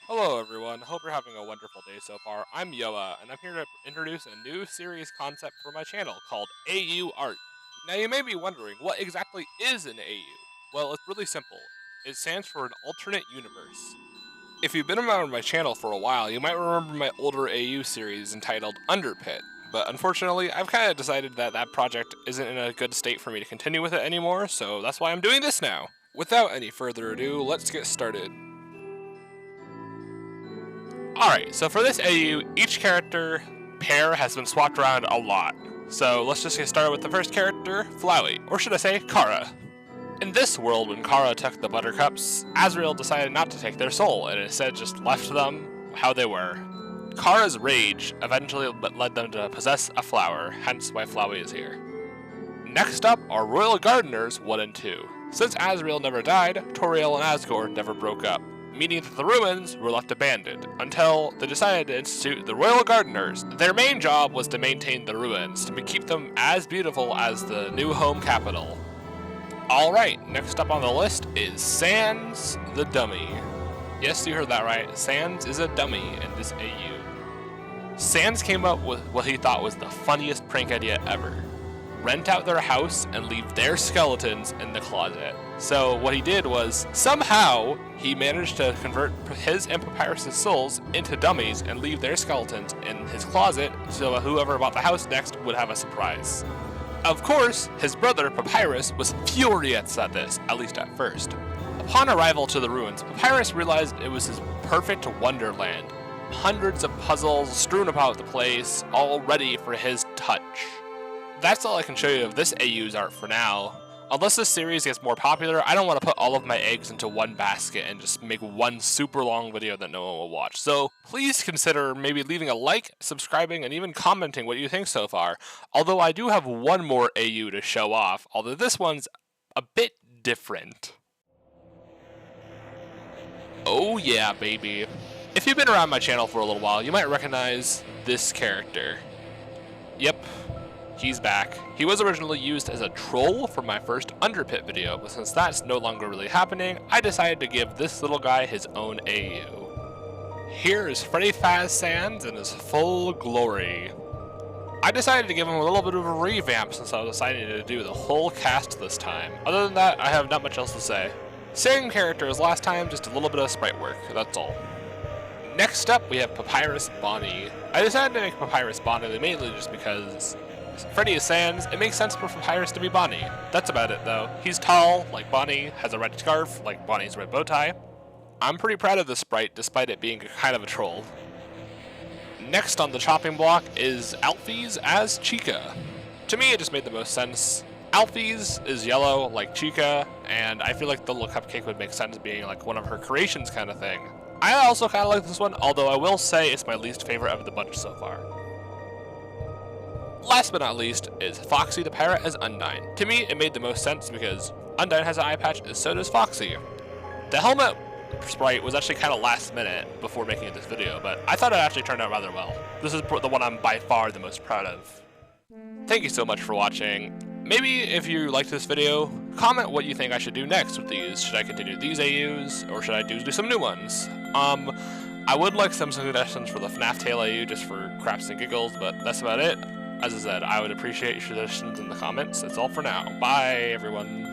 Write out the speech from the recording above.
Hello everyone, hope you're having a wonderful day so far. I'm Yoa, and I'm here to introduce a new series concept for my channel called AU Art. Now you may be wondering, what exactly is an AU? Well, it's really simple. It stands for an alternate universe. If you've been around my channel for a while, you might remember my older AU series entitled Undertale, but unfortunately, I've kind of decided that that project isn't in a good state for me to continue with it anymore, so that's why I'm doing this now. Without any further ado, let's get started. Alright, so for this AU, each character pair has been swapped around a lot. So let's just get started with the first character, Flowey, or should I say, Kara. In this world, when Kara took the Buttercups, Azrael decided not to take their soul, and instead just left them how they were. Kara's rage eventually led them to possess a flower, hence why Flowey is here. Next up are Royal Gardeners 1 and 2. Since Azrael never died, Toriel and Asgore never broke up, meaning that the ruins were left abandoned, until they decided to institute the Royal Gardeners. Their main job was to maintain the ruins, to keep them as beautiful as the new home capital. Alright, next up on the list is Sans the Dummy. Yes, you heard that right, Sans is a dummy in this AU. Sans came up with what he thought was the funniest prank idea ever. Rent out their house and leave their skeletons in the closet. So what he did was, somehow, he managed to convert his and Papyrus' souls into dummies and leave their skeletons in his closet, so whoever bought the house next would have a surprise. Of course, his brother Papyrus was furious at this, at least at first. Upon arrival to the ruins, Papyrus realized it was his perfect wonderland. Hundreds of puzzles strewn about the place, all ready for his touch. That's all I can show you of this AU's art for now. Unless this series gets more popular, I don't want to put all of my eggs into one basket and just make one super long video that no one will watch. So please consider maybe leaving a like, subscribing, and even commenting what you think so far. Although I do have one more AU to show off, although this one's a bit different. Oh yeah, baby. If you've been around my channel for a little while, you might recognize this character. Yep. He's back. He was originally used as a troll for my first Underpit video, but since that's no longer really happening, I decided to give this little guy his own AU. Here is Freddy Faz Sans in his full glory. I decided to give him a little bit of a revamp since I was deciding to do the whole cast this time. Other than that, I have not much else to say. Same character as last time, just a little bit of sprite work, that's all. Next up, we have Papyrus Bonnie. I decided to make Papyrus Bonnie mainly just because Freddy is Sans, it makes sense for Papyrus to be Bonnie. That's about it though. He's tall, like Bonnie, has a red scarf, like Bonnie's red bow tie. I'm pretty proud of this sprite, despite it being kind of a troll. Next on the chopping block is Alphys as Chica. To me, it just made the most sense. Alphys is yellow, like Chica, and I feel like the little cupcake would make sense being like one of her creations kind of thing. I also kind of like this one, although I will say it's my least favorite of the bunch so far. Last but not least is Foxy the Pirate as Undyne. To me, it made the most sense because Undyne has an eye patch and so does Foxy. The helmet sprite was actually kind of last minute before making this video, but I thought it actually turned out rather well. This is the one I'm by far the most proud of. Thank you so much for watching. Maybe if you liked this video, comment what you think I should do next with these. Should I continue these AUs, or should I do some new ones? I would like some suggestions for the FNAF Tale AU just for craps and giggles, but that's about it. As I said, I would appreciate your suggestions in the comments. That's all for now. Bye, everyone.